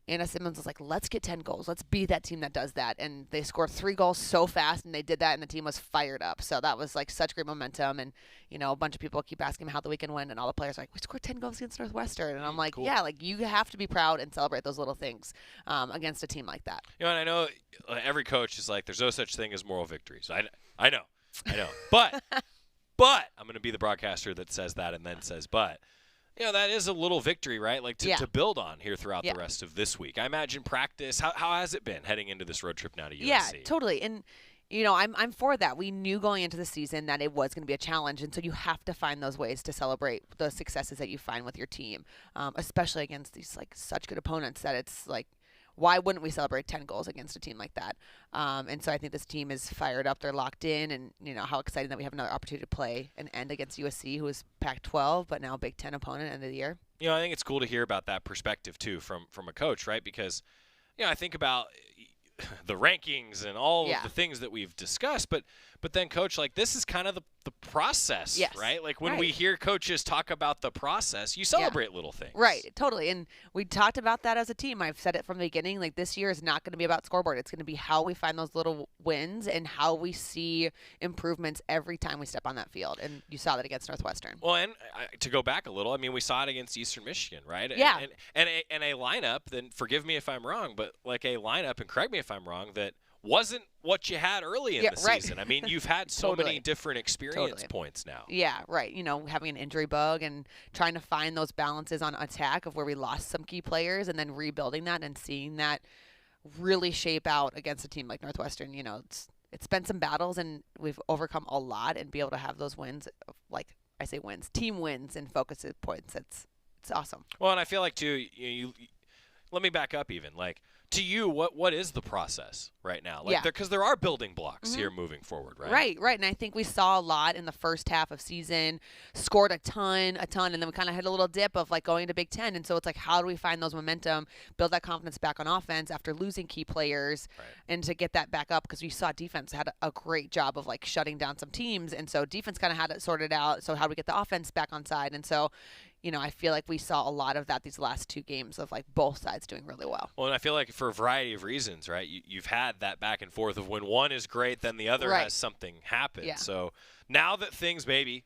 Anna Simmons was like, let's get 10 goals. Let's be that team that does that. And they scored 3 goals so fast, and they did that, and the team was fired up. So that was, like, such great momentum. And, a bunch of people keep asking me how the weekend went, and all the players are like, we scored 10 goals against Northwestern. And I'm like, cool. Yeah, like, you have to be proud and celebrate those little things against a team like that. And I know every coach is like, there's no such thing as moral victories. I know. I know. But I'm going to be the broadcaster that says that and then says but. You know, that is a little victory, right? Like to build on here throughout the rest of this week. I imagine practice. How has it been heading into this road trip now to USC? Yeah, totally. And you know, I'm for that. We knew going into the season that it was going to be a challenge, and so you have to find those ways to celebrate the successes that you find with your team, especially against these like such good opponents. That it's like, why wouldn't we celebrate 10 goals against a team like that? And so I think this team is fired up. They're locked in, and you know how exciting that we have another opportunity to play and end against USC, who is Pac-12 but now a Big Ten opponent end of the year. You know, I think it's cool to hear about that perspective too from a coach, right? Because you know, I think about the rankings and all of the things that we've discussed, but then coach, like this is kind of the process, right? Like when we hear coaches talk about the process, you celebrate little things. Right, totally. And we talked about that as a team. I've said it from the beginning, like this year is not going to be about scoreboard. It's going to be how we find those little wins and how we see improvements every time we step on that field. And you saw that against Northwestern. Well, and to go back a little, I mean, we saw it against Eastern Michigan, right? Yeah. And a lineup, then forgive me if I'm wrong, but like a lineup, and correct me if I'm wrong, that wasn't what you had early in the season. I mean, you've had so many different experience points now. Yeah, right. You know, having an injury bug and trying to find those balances on attack of where we lost some key players and then rebuilding that and seeing that really shape out against a team like Northwestern. You know, it's been some battles and we've overcome a lot, and be able to have those wins, like I say wins, team wins and focus points. It's awesome. Well, and I feel like too, you let me back up even, like, to you, what is the process right now? Like, because there are building blocks here moving forward, right? Right. And I think we saw a lot in the first half of season, scored a ton, and then we kind of had a little dip of like going to Big Ten. And so it's like, how do we find those momentum, build that confidence back on offense after losing key players, and to get that back up? Because we saw defense had a great job of like shutting down some teams, and so defense kind of had it sorted out. So how do we get the offense back on side? And so, you know, I feel like we saw a lot of that these last two games of like both sides doing really well. Well, and I feel like for a variety of reasons, right? You've had that back and forth of when one is great, then the other has something happen. Yeah. So now that things maybe,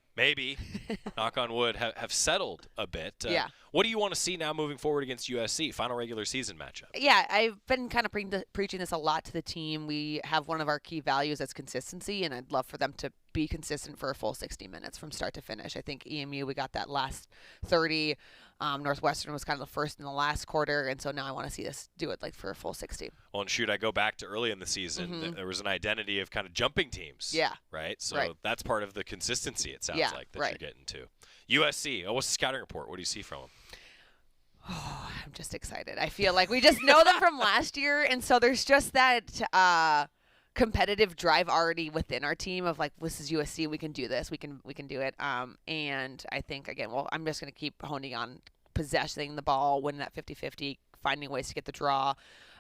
knock on wood, have settled a bit, what do you want to see now moving forward against USC, final regular season matchup? Yeah, I've been kind of preaching this a lot to the team. We have one of our key values as consistency, and I'd love for them to be consistent for a full 60 minutes from start to finish. I think EMU, we got that last 30. Northwestern was kind of the first in the last quarter, and so now I want to see us do it like for a full 60. Well, and shoot, I go back to early in the season. There was an identity of kind of jumping teams. Yeah. Right? So that's part of the consistency, it sounds like, that you're getting to. USC, what's the scouting report? What do you see from them? Oh, I'm just excited. I feel like we just know them from last year, and so there's just that competitive drive already within our team of like, this is USC, we can do this, we can do it. And I think again, I'm just going to keep honing on possessing the ball, winning that 50-50, finding ways to get the draw,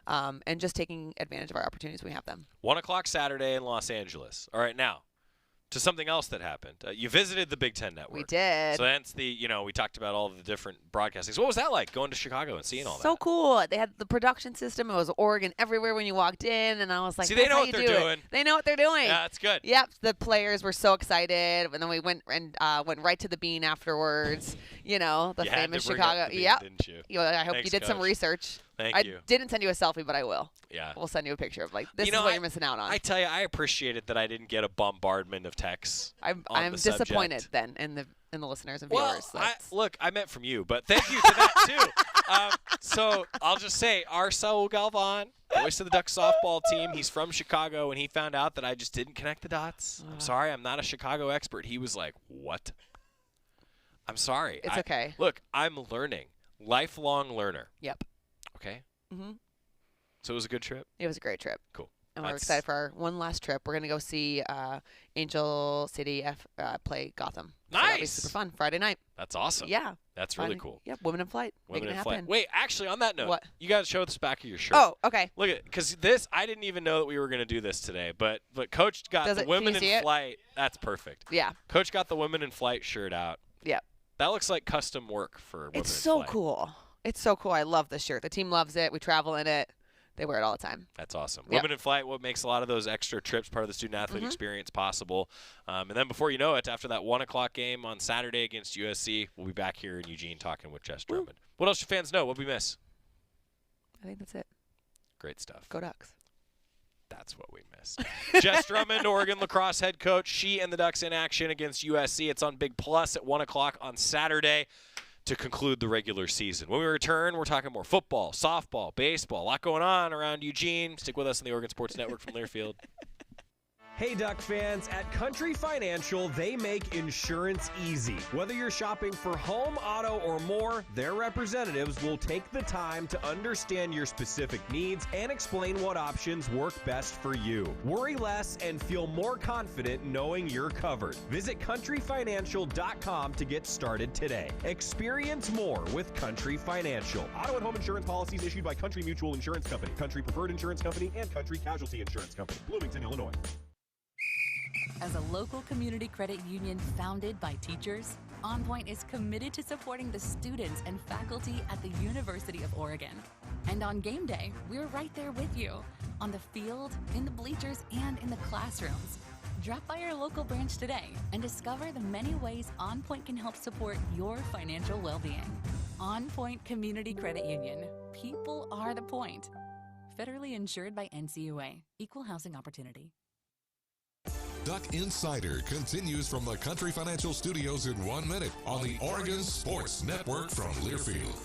and just taking advantage of our opportunities when we have them. 1:00 Saturday in Los Angeles. All right, now to something else that happened. You visited the Big Ten Network. We did. So that's we talked about all the different broadcastings. What was that like, going to Chicago and seeing all that? So cool. They had the production system. It was Oregon everywhere when you walked in, and I was like, see, they know what they're doing. They know what they're doing. Yeah, that's good. Yep. The players were so excited, and then we went right to the Bean afterwards. You know, the famous Chicago. Yep. Didn't you? I hope you did some research. Thank you. I didn't send you a selfie, but I will. Yeah. We'll send you a picture of like, this is what you're missing out on. I tell you, I appreciated that I didn't get a bombardment of texts. I'm disappointed then in the listeners and viewers. Look, I meant from you, but thank you to that too. So I'll just say, our Saul Galvan, voice of the Ducks softball team, he's from Chicago, and he found out that I just didn't connect the dots. I'm sorry, I'm not a Chicago expert. He was like, what? I'm sorry. It's okay. Look, I'm learning. Lifelong learner. Yep. Okay. Mm-hmm. So it was a good trip? It was a great trip. Cool. And we're excited for our one last trip. We're going to go see Angel City play Gotham. Nice. So that'll be super fun. Friday night. That's awesome. Yeah. That's really cool. Yep. Women in Flight. Women in Flight. Wait, actually, on that note, what? You got to show us back of your shirt. Oh, okay. Look at, because this, I didn't even know that we were going to do this today, but Coach got the Women in Flight. That's perfect. Yeah. Coach got the Women in Flight shirt out. Yep. That looks like custom work for Women in Flight. It's so cool. It's so cool. I love this shirt. The team loves it. We travel in it. They wear it all the time. That's awesome. Yep. Women in Flight, what makes a lot of those extra trips, part of the student-athlete experience possible. And then before you know it, after that 1:00 game on Saturday against USC, we'll be back here in Eugene talking with Jess Drummond. What else should fans know? What did we miss? I think that's it. Great stuff. Go Ducks. That's what we missed. Jess Drummond, Oregon lacrosse head coach. She and the Ducks in action against USC. It's on Big Plus at 1 o'clock on Saturday to conclude the regular season. When we return, we're talking more football, softball, baseball, a lot going on around Eugene. Stick with us on the Oregon Sports Network from Learfield. Hey, Duck fans, at Country Financial, they make insurance easy. Whether you're shopping for home, auto, or more, their representatives will take the time to understand your specific needs and explain what options work best for you. Worry less and feel more confident knowing you're covered. Visit countryfinancial.com to get started today. Experience more with Country Financial. Auto and home insurance policies issued by Country Mutual Insurance Company, Country Preferred Insurance Company, and Country Casualty Insurance Company, Bloomington, Illinois. As a local community credit union founded by teachers, OnPoint is committed to supporting the students and faculty at the University of Oregon. And on game day, we're right there with you, on the field, in the bleachers, and in the classrooms. Drop by our local branch today and discover the many ways OnPoint can help support your financial well-being. OnPoint Community Credit Union. People are the point. Federally insured by NCUA. Equal housing opportunity. Duck Insider continues from the Country Financial Studios in 1 minute on the Oregon Sports Network from Learfield.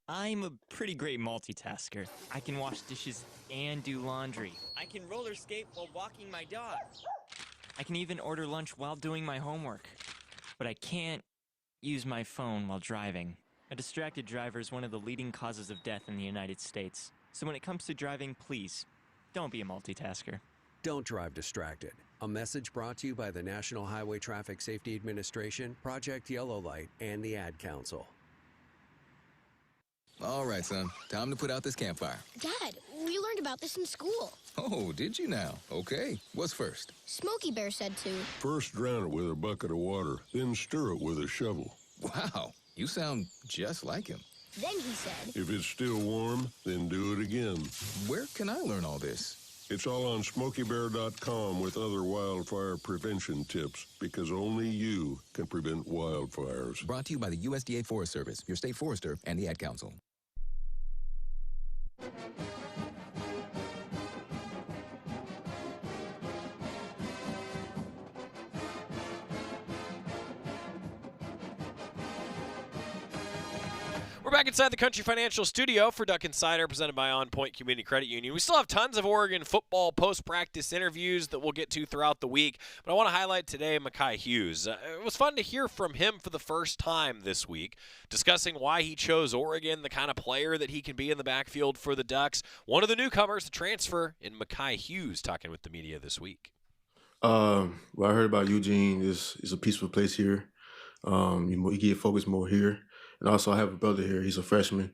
I'm a pretty great multitasker. I can wash dishes and do laundry. I can roller skate while walking my dog. I can even order lunch while doing my homework. But I can't use my phone while driving. A distracted driver is one of the leading causes of death in the United States. So when it comes to driving, please, don't be a multitasker. Don't drive distracted. A message brought to you by the National Highway Traffic Safety Administration, Project Yellow Light, and the Ad Council. All right, son. Time to put out this campfire. Dad, we learned about this in school. Oh, did you now? Okay. What's first? Smokey Bear said to. First drown it with a bucket of water, then stir it with a shovel. Wow, you sound just like him. Then he said, if it's still warm, then do it again. Where can I learn all this? It's all on SmokeyBear.com with other wildfire prevention tips, because only you can prevent wildfires. Brought to you by the USDA Forest Service, your state forester, and the Ad Council. We're back inside the Country Financial Studio for Duck Insider, presented by OnPoint Community Credit Union. We still have tons of Oregon football post-practice interviews that we'll get to throughout the week, but I want to highlight today Mekhi Hughes. It was fun to hear from him for the first time this week, discussing why he chose Oregon, the kind of player that he can be in the backfield for the Ducks. One of the newcomers to transfer in Mekhi Hughes, talking with the media this week. What I heard about Eugene is a peaceful place here. You get focused more here. And also, I have a brother here. He's a freshman.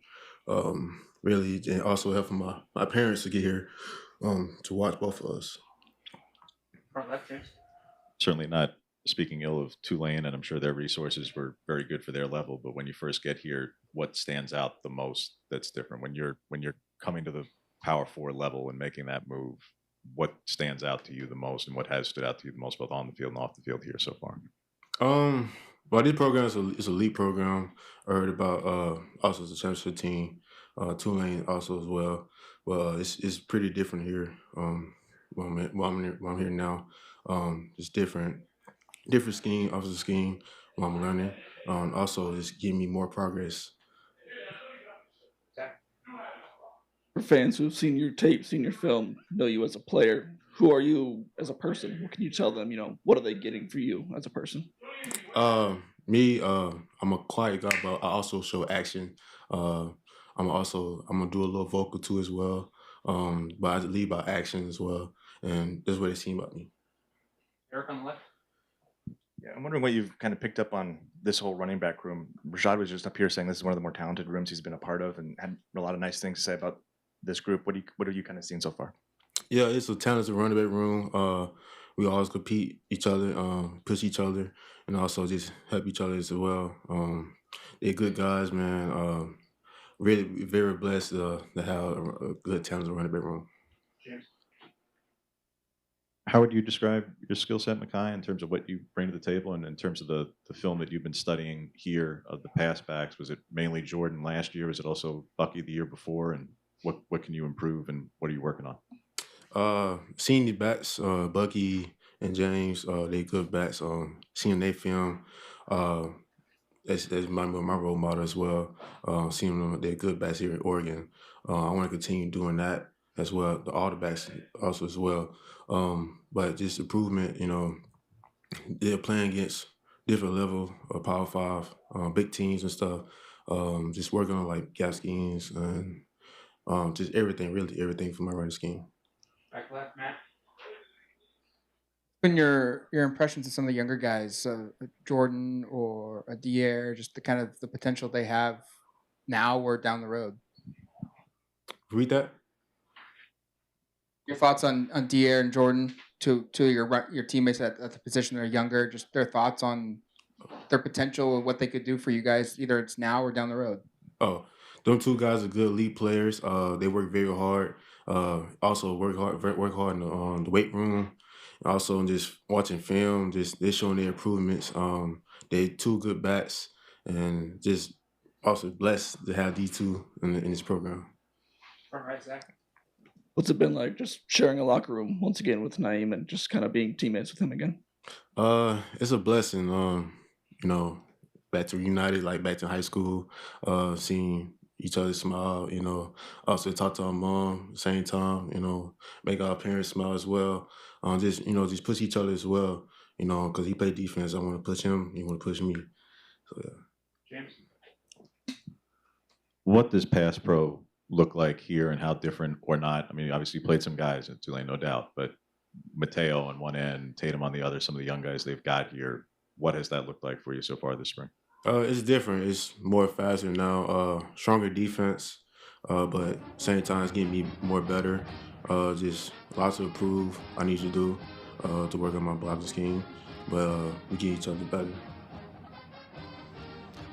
Really, and also helping my parents to get here to watch both of us. Certainly not speaking ill of Tulane, and I'm sure their resources were very good for their level. But when you first get here, what stands out the most that's different? When you're coming to the Power 4 level and making that move, what stands out to you the most, and what has stood out to you the most, both on the field and off the field here so far? Well, this program is a elite program. I heard about also the championship team, Tulane also as well. Well, it's pretty different here. While I'm here now, it's different scheme, offensive scheme. While I'm learning, also it's giving me more progress. For fans who've seen your tape, seen your film, know you as a player, who are you as a person? What can you tell them? What are they getting for you as a person? Me, I'm a quiet guy, but I also show action. I'm gonna do a little vocal too as well. But I lead by action as well, and that's what they see about me. Eric on the left. Yeah, I'm wondering what you've kind of picked up on this whole running back room. Rashad was just up here saying this is one of the more talented rooms he's been a part of, and had a lot of nice things to say about this group. What have you kind of seen so far? Yeah, it's a talented running back room. We always compete each other, push each other, and also just help each other as well. They're good guys, man. Really very blessed to have a good talented running back room. James. How would you describe your skill set, Makai, in terms of what you bring to the table and in terms of the film that you've been studying here of the pass backs? Was it mainly Jordan last year? Was it also Bucky the year before? And what can you improve and what are you working on? Seeing the bats, Bucky and James, they good bats. Seeing their film, that's my role model as well. Seeing them, they're good bats here in Oregon. I want to continue doing that as well. All the backs also as well. But just improvement, they're playing against different level of Power 5, big teams and stuff. Just working on like gap schemes and just everything, really everything for my running scheme. Back left, Matt. Been your impressions of some of the younger guys, Jordan or Dier, just the kind of the potential they have now or down the road? Read that. Your thoughts on Dier and Jordan, two of your teammates at the position that are younger, just their thoughts on their potential and what they could do for you guys, either it's now or down the road. Oh, them two guys are good elite players. They work very hard. Also work hard in the weight room. Also just watching film, they're showing their improvements. They're two good bats, and just also blessed to have these two in this program. All right, Zach. What's it been like just sharing a locker room once again with Naeem and just kind of being teammates with him again? It's a blessing. Back to reunited, like back to high school, seeing each other smile, also talk to our mom at the same time, make our parents smile as well. Just push each other as well, because he played defense. I want to push him, he want to push me. So, yeah. James? What does pass pro look like here and how different or not? I mean, obviously you played some guys at Tulane, no doubt, but Mateo on one end, Tatum on the other, some of the young guys they've got here. What has that looked like for you so far this spring? It's different. It's more faster now, stronger defense, but same time it's getting me more better. Just lots to improve I need to do to work on my blocking scheme, but we get each other better.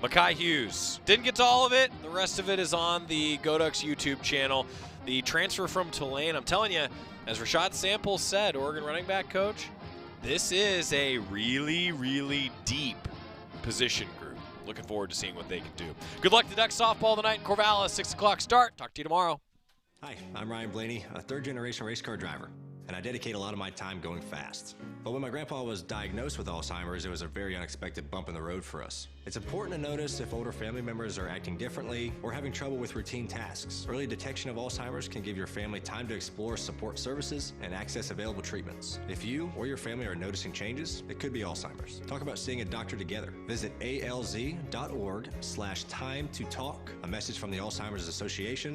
Makai Hughes. Didn't get to all of it. The rest of it is on the Go Ducks YouTube channel. The transfer from Tulane, I'm telling you, as Rashad Samples said, Oregon running back coach, this is a really, really deep position group. Looking forward to seeing what they can do. Good luck to Ducks softball tonight in Corvallis, 6 o'clock start. Talk to you tomorrow. Hi, I'm Ryan Blaney, a third-generation race car driver, and I dedicate a lot of my time going fast. But when my grandpa was diagnosed with Alzheimer's, it was a very unexpected bump in the road for us. It's important to notice if older family members are acting differently or having trouble with routine tasks. Early detection of Alzheimer's can give your family time to explore support services and access available treatments. If you or your family are noticing changes, it could be Alzheimer's. Talk about seeing a doctor together. Visit alz.org/time-to-talk. A message from the Alzheimer's Association